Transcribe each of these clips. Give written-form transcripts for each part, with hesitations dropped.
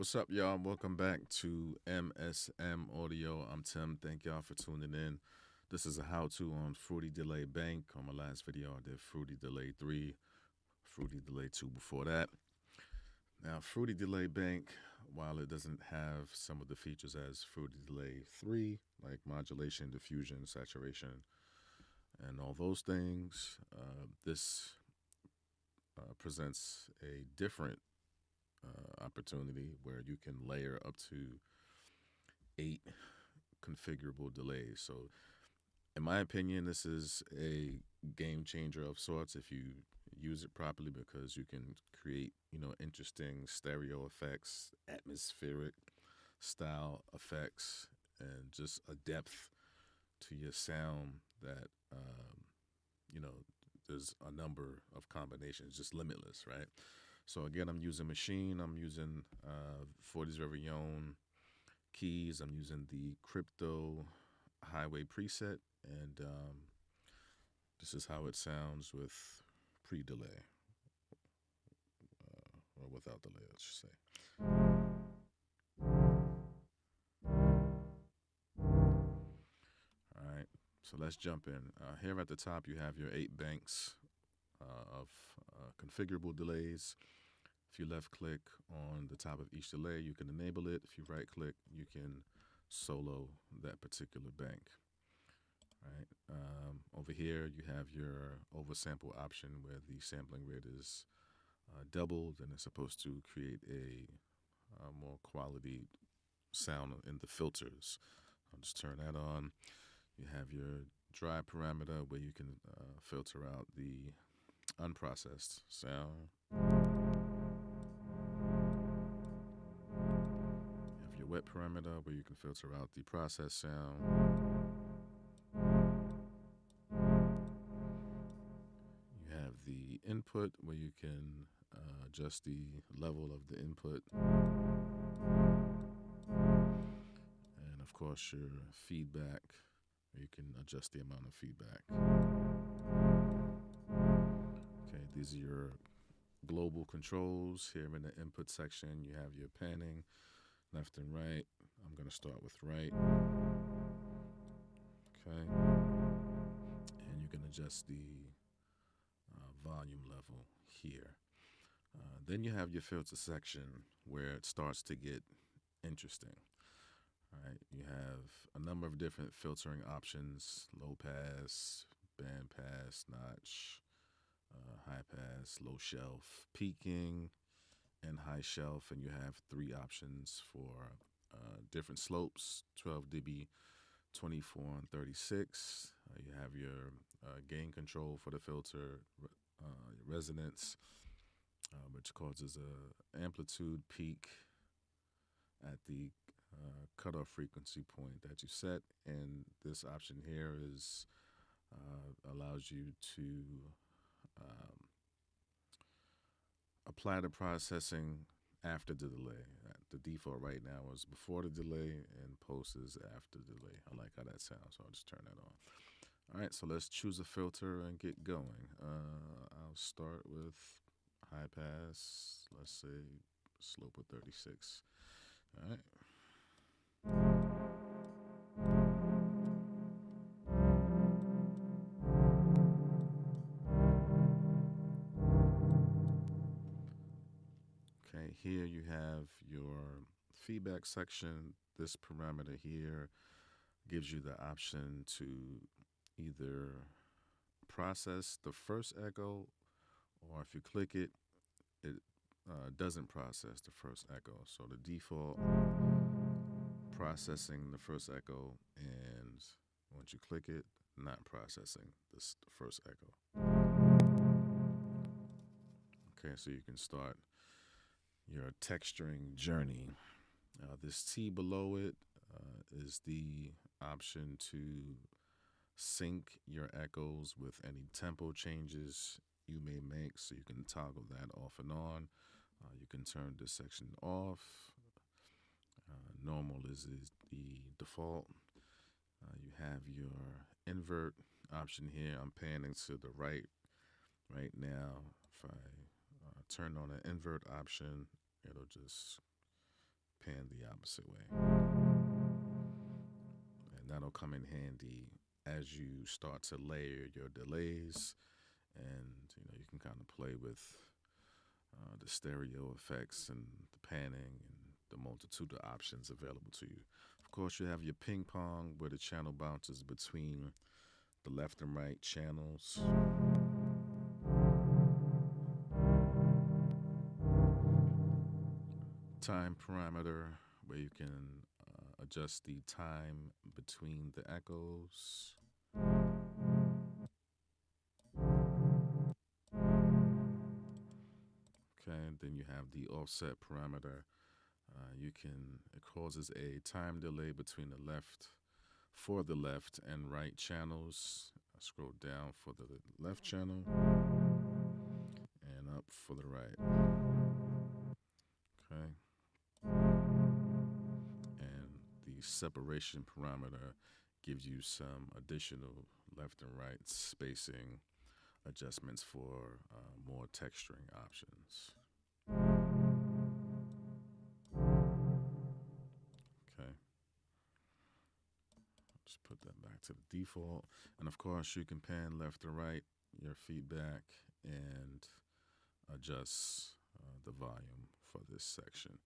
What's up, y'all? Welcome back to MSM Audio. I'm Tim. Thank y'all for tuning in. This is a how-to on Fruity Delay Bank. On my last video, I did Fruity Delay 3, Fruity Delay 2 before that. Now, Fruity Delay Bank, while it doesn't have some of the features as Fruity Delay 3, like modulation, diffusion, saturation, and all those things, this presents a different opportunity where you can layer up to 8 configurable delays. So, in my opinion, this is a game changer of sorts if you use it properly, because you can create, interesting stereo effects, atmospheric style effects, and just a depth to your sound that, you know, there's a number of combinations, just limitless, right? So again, I'm using Machine. I'm using 40's very own keys. I'm using the Crypto Highway preset, and this is how it sounds with pre-delay, or without delay, I should say. All right, so let's jump in. Here at the top, you have your 8 banks of configurable delays. If you left click on the top of each delay, you can enable it. If you right click, you can solo that particular bank. Right. Over here, you have your oversample option where the sampling rate is doubled, and it's supposed to create a more quality sound in the filters. I'll just turn that on. You have your dry parameter where you can filter out the unprocessed sound. You have your wet parameter where you can filter out the processed sound. You have the input where you can adjust the level of the input. And of course, your feedback, where you can adjust the amount of feedback. Okay, these are your global controls. Here in the input section, you have your panning, left and right. I'm going to start with right. Okay. And you can adjust the volume level here. Then you have your filter section where it starts to get interesting. All right, you have a number of different filtering options: low pass, band pass, notch, high pass, low shelf, peaking, and high shelf. And you have 3 options for different slopes: 12 dB, 24, and 36. You have your gain control for the filter, resonance, which causes a amplitude peak at the cutoff frequency point that you set. And this option here is allows you to apply the processing after the delay. The default right now is before the delay, and post is after the delay. I like how that sounds, so I'll just turn that on. All right, so let's choose a filter and get going. I'll start with high pass. Let's say slope of 36. All right. Okay, here you have your feedback section. This parameter here gives you the option to either process the first echo, or if you click it, it doesn't process the first echo. So the default, processing the first echo, and once you click it, not processing the first echo. Okay, so you can start your texturing journey. This T below it is the option to sync your echoes with any tempo changes you may make, so you can toggle that off and on. You can turn this section off. Normal is the default. You have your invert option here. I'm panning to the right now. If I turn on an invert option, it'll just pan the opposite way. And that'll come in handy as you start to layer your delays, and you can kind of play with the stereo effects and the panning and the multitude of options available to you. Of course, you have your ping pong where the channel bounces between the left and right channels. Time parameter where you can adjust the time between the echoes. Okay, then you have the offset parameter. It causes a time delay between for the left and right channels. I scroll down for the left channel and up for the right. Okay. And the separation parameter gives you some additional left and right spacing adjustments for more texturing options. Okay. Just put that back to the default. And of course, you can pan left to right your feedback and adjust the volume for this section.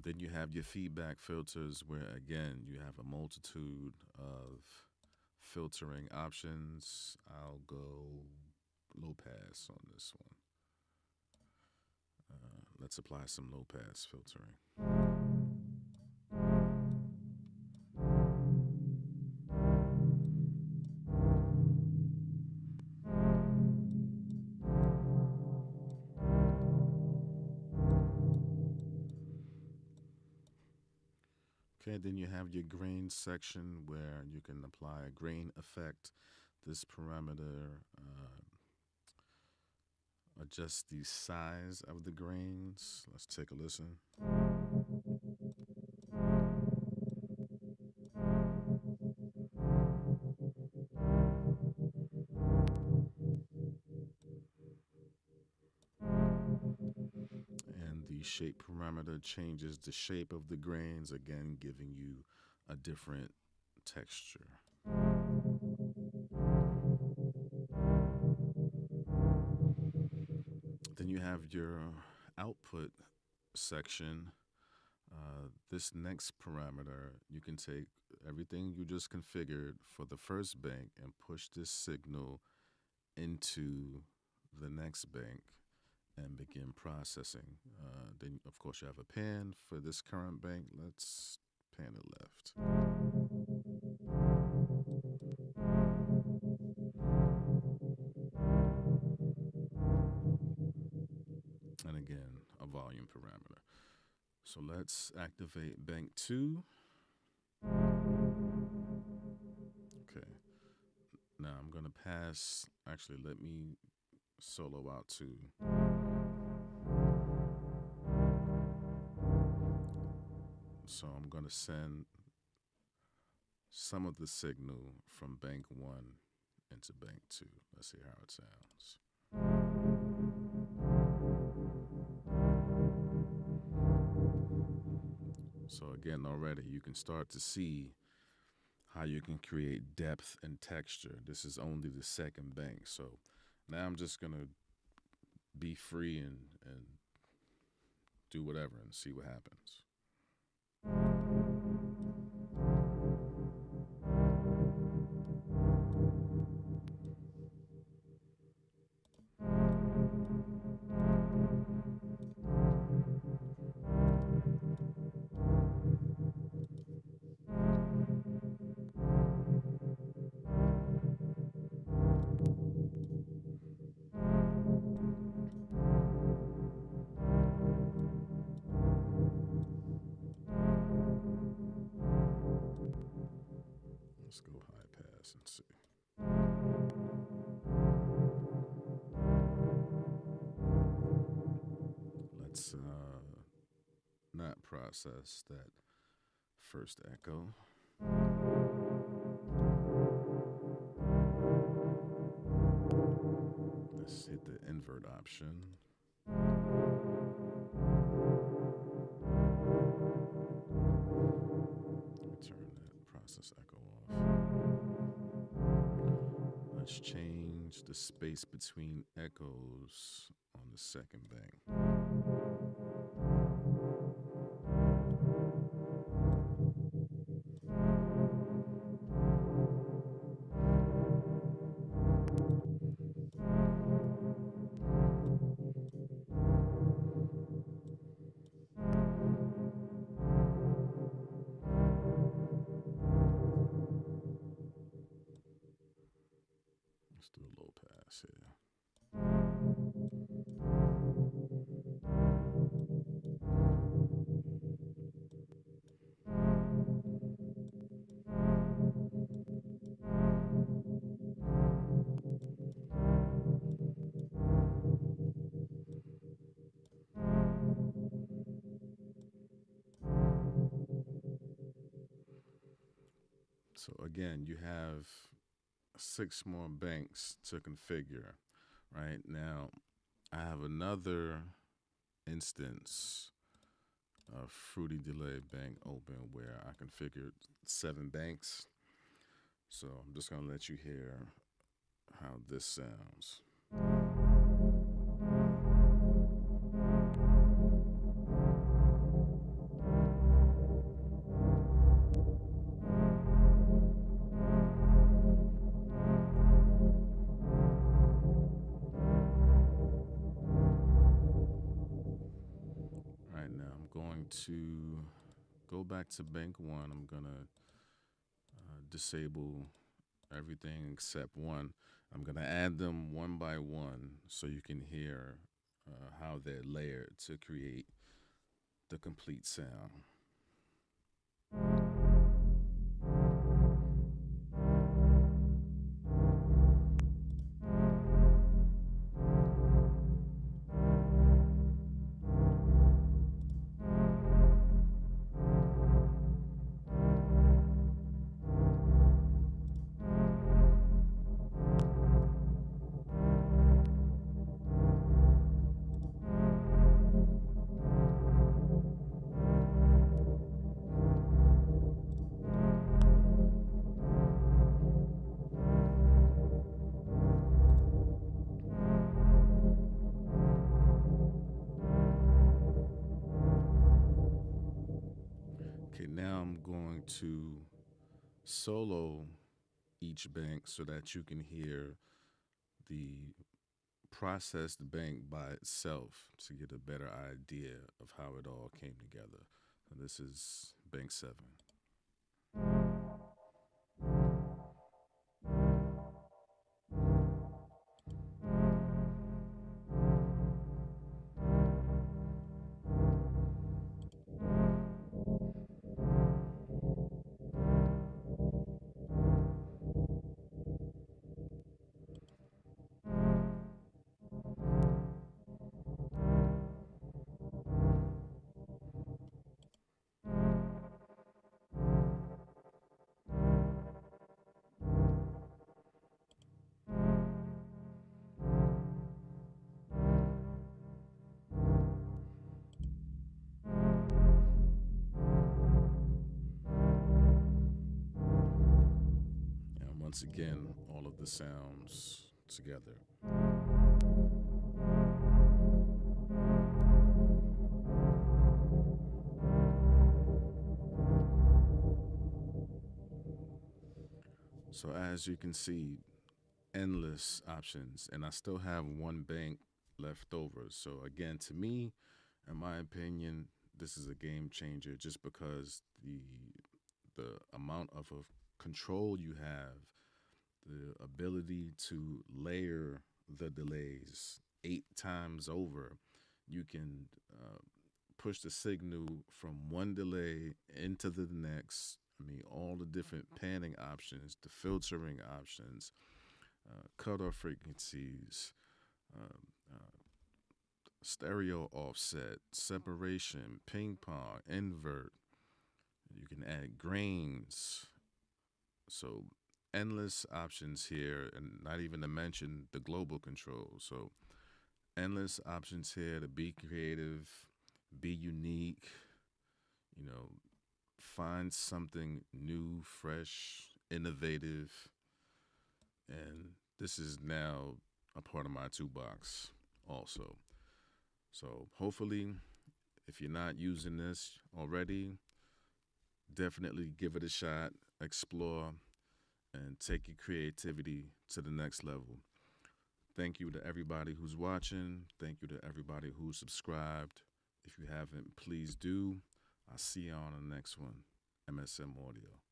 Then you have your feedback filters where, again, you have a multitude of filtering options. I'll go low pass on this one. Let's apply some low pass filtering. Okay, then you have your grain section where you can apply a grain effect. This parameter adjusts the size of the grains. Let's take a listen. And the shape parameter changes the shape of the grains, again giving you a different texture. Then you have your output section. This next parameter, you can take everything you just configured for the first bank and push this signal into the next bank and begin processing. Then, of course, you have a pan for this current bank. Let's pan it left. And again, a volume parameter. So let's activate bank 2. Okay. Now I'm going to pass, actually, let me solo out 2. So I'm going to send some of the signal from bank 1 into bank 2. Let's see how it sounds. So again, already you can start to see how you can create depth and texture. This is only the second bank. So now I'm just going to be free and do whatever and see what happens. Let's go high pass and see. Let's not process that first echo. Let's hit the invert option. change the space between echoes on the second bank. Let's do a low pass here. So again, you have 6 more banks to configure. Right now, I have another instance of Fruity Delay Bank open where I configured 7 banks. So I'm just going to let you hear how this sounds. All right, now I'm going to go back to bank 1. I'm going to disable everything except 1. I'm going to add them one by one so you can hear how they're layered to create the complete sound. Okay, now I'm going to solo each bank so that you can hear the processed bank by itself to get a better idea of how it all came together. So this is bank 7. And once again, all of the sounds together. So as you can see, endless options, and I still have 1 bank left over. So again, to me, in my opinion, this is a game changer just because the amount of control you have, the ability to layer the delays 8 times over. You can push the signal from one delay into the next. I mean, all the different panning options, the filtering options, cutoff frequencies, uh, uh, stereo offset, separation, ping pong, invert. You can add grains. So endless options here, and not even to mention the global control. So endless options here to be creative, be unique, find something new, fresh, innovative, and this is now a part of my toolbox also. So hopefully, if you're not using this already, definitely give it a shot, explore, and take your creativity to the next level. Thank you to everybody who's watching. Thank you to everybody who's subscribed. If you haven't, please do. I'll see you on the next one. MSM Audio.